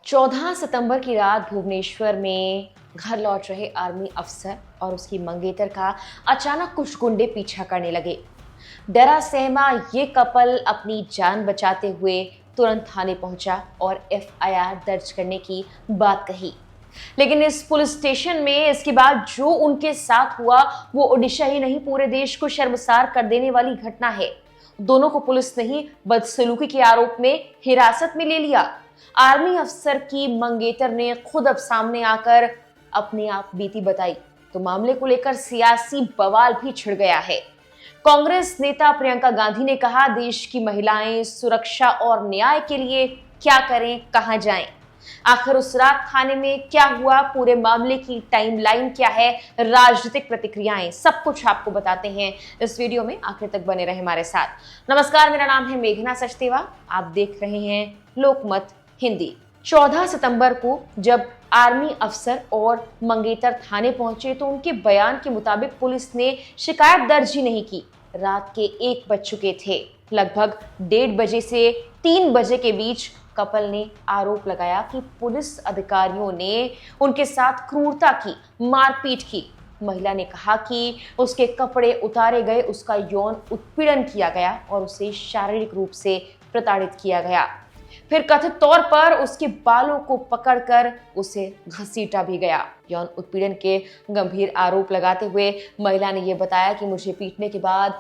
14 सितंबर की रात भुवनेश्वर में घर लौट रहे आर्मी अफसर और उसकी मंगेतर का अचानक कुछ गुंडे पीछा करने लगे। डरा सहमा ये कपल अपनी जान बचाते हुए तुरंत थाने पहुंचा और एफआईआर दर्ज करने की बात कही। लेकिन इस पुलिस स्टेशन में इसके बाद जो उनके साथ हुआ वो ओडिशा ही नहीं पूरे देश को शर्मसार कर देने वाली घटना है। दोनों को पुलिस ने ही बदसलूकी के आरोप में हिरासत में ले लिया। आर्मी अफसर की मंगेतर ने खुद अब सामने आकर अपने आप बीती बताई तो मामले को लेकर सियासी बवाल भी छिड़ गया है। कांग्रेस नेता प्रियंका गांधी ने कहा, देश की महिलाएं सुरक्षा और न्याय के लिए क्या करें, कहां जाएं? आखिर उस रात थाने में क्या हुआ, पूरे मामले की टाइमलाइन क्या है, राजनीतिक प्रतिक्रियाएं, सब कुछ आपको बताते हैं इस वीडियो में। आखिर तक बने रहे हमारे साथ। नमस्कार, मेरा नाम है मेघना सचदेवा, आप देख रहे हैं लोकमत हिंदी। 14 सितंबर को जब आर्मी अफसर और मंगेतर थाने पहुंचे तो उनके बयान के मुताबिक पुलिस ने शिकायत दर्ज ही नहीं की। रात के 1 बज चुके थे। लगभग 1:30 बजे से 3 बजे के बीच कपल ने आरोप लगाया कि पुलिस अधिकारियों ने उनके साथ क्रूरता की, मारपीट की। महिला ने कहा कि उसके कपड़े उतारे गए, उसका यौन उत्पीड़न किया गया और उसे शारीरिक रूप से प्रताड़ित किया गया। फिर कथित तौर पर उसके बालों को पकड़कर उसे घसीटा भी गया। यौन उत्पीड़न के गंभीर आरोप लगाते हुए महिला ने यह बताया कि मुझे पीटने के बाद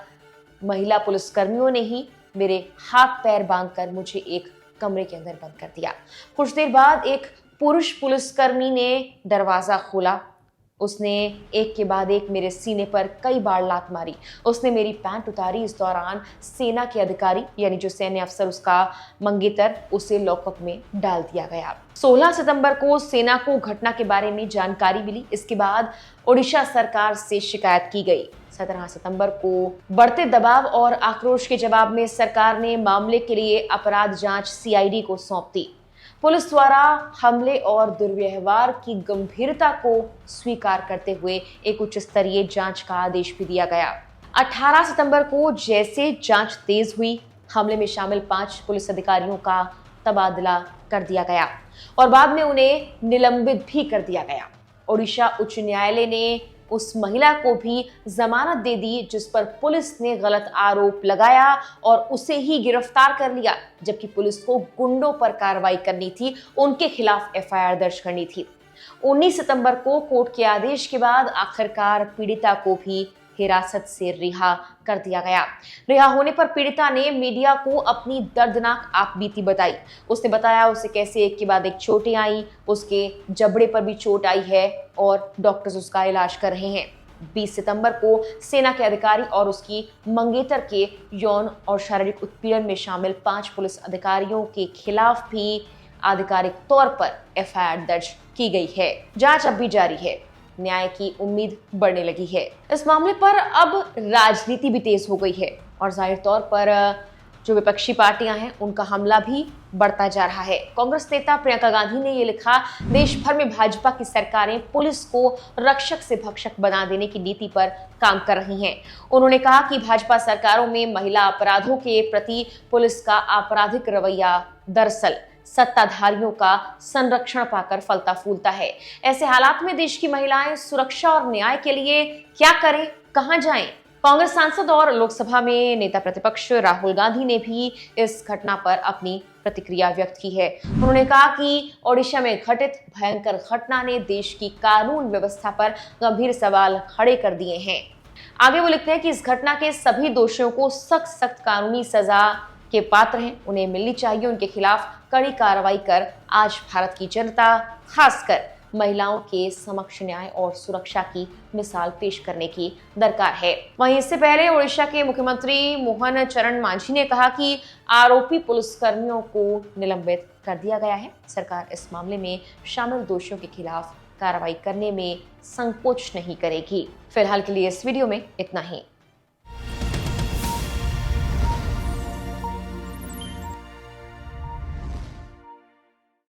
महिला पुलिसकर्मियों ने ही मेरे हाथ पैर बांधकर मुझे एक कमरे के अंदर बंद कर दिया। कुछ देर बाद एक पुरुष पुलिसकर्मी ने दरवाजा खोला। उसने एक के बाद एक मेरे सीने पर कई बार लात मारी। उसने मेरी पैंट उतारी। इस दौरान सेना के अधिकारी यानी जो सैन्य अफसर उसका मंगेतर, उसे लॉकअप में डाल दिया गया। 16 सितंबर को सेना को घटना के बारे में जानकारी मिली। इसके बाद ओडिशा सरकार से शिकायत की गई। 17 सितंबर को बढ़ते दबाव और आक्रोश के जवाब में सरकार ने मामले के लिए अपराध जांच सीआईडी को सौंप दी। पुलिस द्वारा हमले और दुर्व्यवहार की गंभीरता को स्वीकार करते हुए एक उच्च स्तरीय जांच का आदेश भी दिया गया। 18 सितंबर को जैसे जांच तेज हुई, हमले में शामिल 5 पुलिस अधिकारियों का तबादला कर दिया गया और बाद में उन्हें निलंबित भी कर दिया गया। ओडिशा उच्च न्यायालय ने उस महिला को भी जमानत दे दी जिस पर पुलिस ने गलत आरोप लगाया और उसे ही गिरफ्तार कर लिया, जबकि पुलिस को गुंडों पर कार्रवाई करनी थी, उनके खिलाफ एफआईआर दर्ज करनी थी। 19 सितंबर को कोर्ट के आदेश के बाद आखिरकार पीड़िता को भी हिरासत से रिहा कर दिया गया। रिहा होने पर पीड़िता ने मीडिया को अपनी दर्दनाक आपबीती बताई। उसने बताया उसे कैसे एक के बाद एक चोटें आई, उसके जबड़े पर भी चोट आई है और डॉक्टर्स उसका इलाज कर रहे हैं। 20 सितंबर को सेना के अधिकारी और उसकी मंगेतर के यौन और शारीरिक उत्पीड़न में शामिल 5 पुलिस अधिकारियों के खिलाफ भी आधिकारिक तौर पर एफआईआर दर्ज की गई है। जांच अब भी जारी है। न्याय की उम्मीद बढ़ने लगी है। इस मामले पर अब राजनीति भी तेज हो गई है और जाहिर तौर पर जो विपक्षी पार्टियां हैं उनका हमला भी बढ़ता जा रहा है। कांग्रेस नेता प्रियंका गांधी ने ये लिखा, देश भर में भाजपा की सरकारें पुलिस को रक्षक से भक्षक बना देने की नीति पर काम कर रही हैं। उन्होंने कहा कि भाजपा सरकारों में महिला अपराधों के प्रति पुलिस का आपराधिक रवैया दरअसल सत्ताधारियों का संरक्षण पाकर फलता फूलता है। ऐसे हालात में देश की महिलाएं सुरक्षा और न्याय के लिए क्या करें, कहां जाएं? कांग्रेस सांसद और लोकसभा में नेता प्रतिपक्ष राहुल गांधी ने भी इस घटना पर अपनी प्रतिक्रिया व्यक्त की है। उन्होंने कहा कि ओडिशा में घटित भयंकर घटना ने देश की कानून व्यवस्था पर गंभीर सवाल खड़े कर दिए हैं। आगे वो लिखते हैं कि इस घटना के सभी दोषियों को सख्त कानूनी सजा के पात्र हैं, उन्हें मिलनी चाहिए। उनके खिलाफ कड़ी कार्रवाई कर आज भारत की जनता, खासकर महिलाओं के समक्ष न्याय और सुरक्षा की मिसाल पेश करने की दरकार है। वहीं इससे पहले ओडिशा के मुख्यमंत्री मोहन चरण मांझी ने कहा कि आरोपी पुलिसकर्मियों को निलंबित कर दिया गया है। सरकार इस मामले में शामिल दोषियों के खिलाफ कार्रवाई करने में संकोच नहीं करेगी। फिलहाल के लिए इस वीडियो में इतना ही।